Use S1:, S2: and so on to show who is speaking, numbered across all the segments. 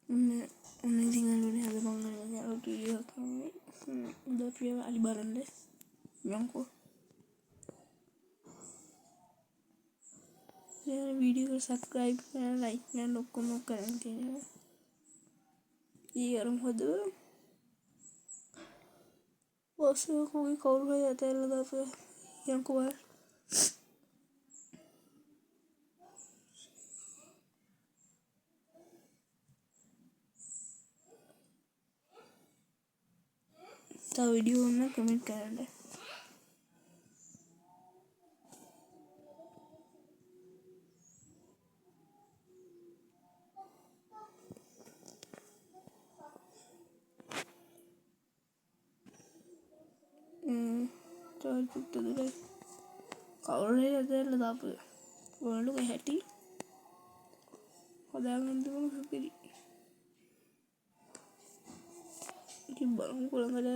S1: ඔන්න ඉතින් අලුනේ අද මම අලුත් වීඩියෝ එකක් කරන්නේ. උදේ අපි අලි බලන්න යමුකෝ. මේ වීඩියෝ එක සබ්ස්ක්‍රයිබ් කරලා ලයික් කරලා ඔක්කොම කරන් තියෙනවා. ඊයරම් හදුවා. ඔස්සේ කොයි කවුරු හරි අතල්ලා දාපුවා යමුකෝ බලන්න. තව වීඩියෝ ඕන කමෙන්ට් කරන්න. තව පුත්තු දුරයි කවුරු හරි අතල්ලා දාපුවා. ඔයාලගේ හැටි හදාගන්න දුන්න සුපිරි. ඉතින් බලමු කොළඹද.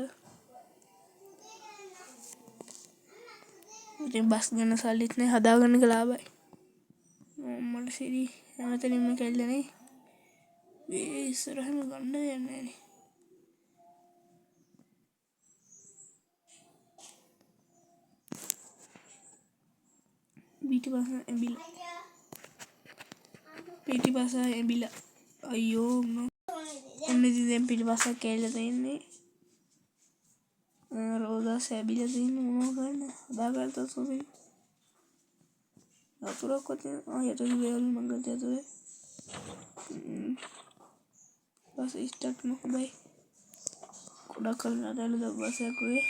S1: ඉතින් බස් ගන්න සල්ලිත් නැහැ හදාගන්න එක ලාභයි. මට සිරි හැමතැනින්ම කැල්ලනේ. මේ ඉස්සරහම ගන්න යන්නේ නැහැ. පිටිපස්ස ඇඹිලා අයියෝ ඔන්න ඉතින් දැන් පිටිපස්සක් කැල්ල තියෙන්නේ. රෝදා සැබිලා තියෙන්නේ මොනවා කරන්න හදාගත්තා සුපිරි. වතුරක් වතේ යට ගියලු මං ගත්තේ අතේ. බස් ස්ටාර්ට් නොබයි. ගොඩක් කල් නඩල බස් එකක් ඔය.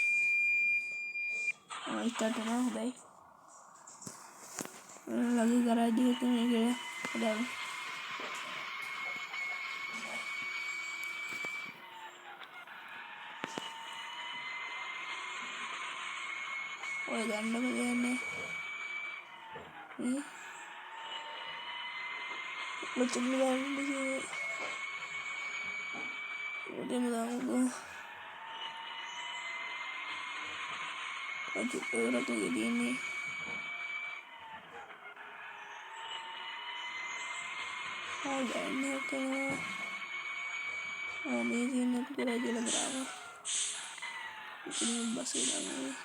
S1: ස්ටාර්ට් වෙනවා හොඳයි. ලගේ ගරාජ් එකේ තියෙන එක හදාගන්න. ඔය ගන්නකො දෙන්නේ. මෙතන ගන්න ඔතන දාමු. අද ඒකට දෙන්නේ. ගන්න කරනවා. මේ දින අපි කරලා දානවා. ඉතින් බස් එක දානවා.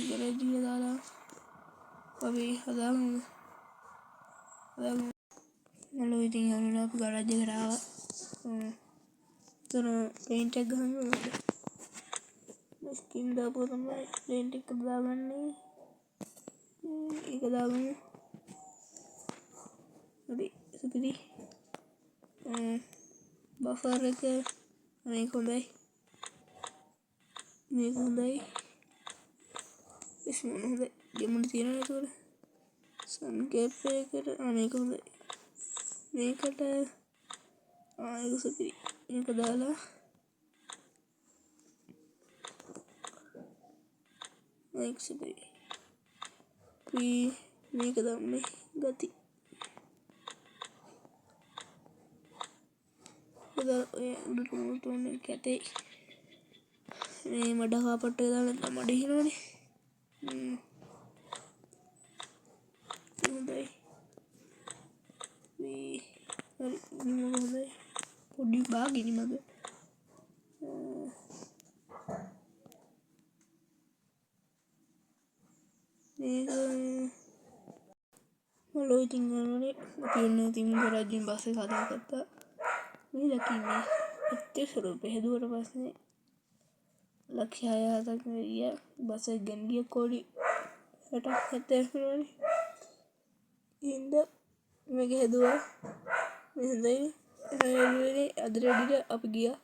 S1: ගරාජිය දාලා අපි හදාගමු. හලෝ ඉතින් යනවා අපි ගරාජ් එකට ආවා. පේන්ට් එක ගහන්න ඕනේ. ස්කින් දාපුවා තමයි පේන්ට් එක දාගන්නේ. ඒක දාගමු. හරි සුපිරි. බෆර් එක මේක හොඳයි. මේක හොඳයි. ඉස්මන හොඳයි. දෙමුණ තියෙනවා ඒතකොට. සන් කැප් එකට මේක හොඳයි. මේකට ඒක සුපිරි. මේක දාලා මේක සුපිරි. මේක දාන්නේ ගති. ඔය උඩට උන්නේ කැටේ. මේ මඩ කාපට් එක දාලා නැත්නම් මඩ හිනවනේ. හොඳයි. මේ හරි නිමග හොඳයි. පොඩි බාගේ නිමග. මේක හලෝ ඉතින් යනවනේ අපි ඔන්න ඉතින් ගරාජෙන් බස් එක හදාගත්තා. මේ දකින්නේ ₹70 හැදුවට පස්සේ ලක්ෂ 6-7ක් ගියා. බස් එක ගෙන ගිය කෝටි 60-70ක් වුණානේ. ඉතින් මේක හැදුවා. මේ හොඳයි. අද රෙඩිට අපි ගියා.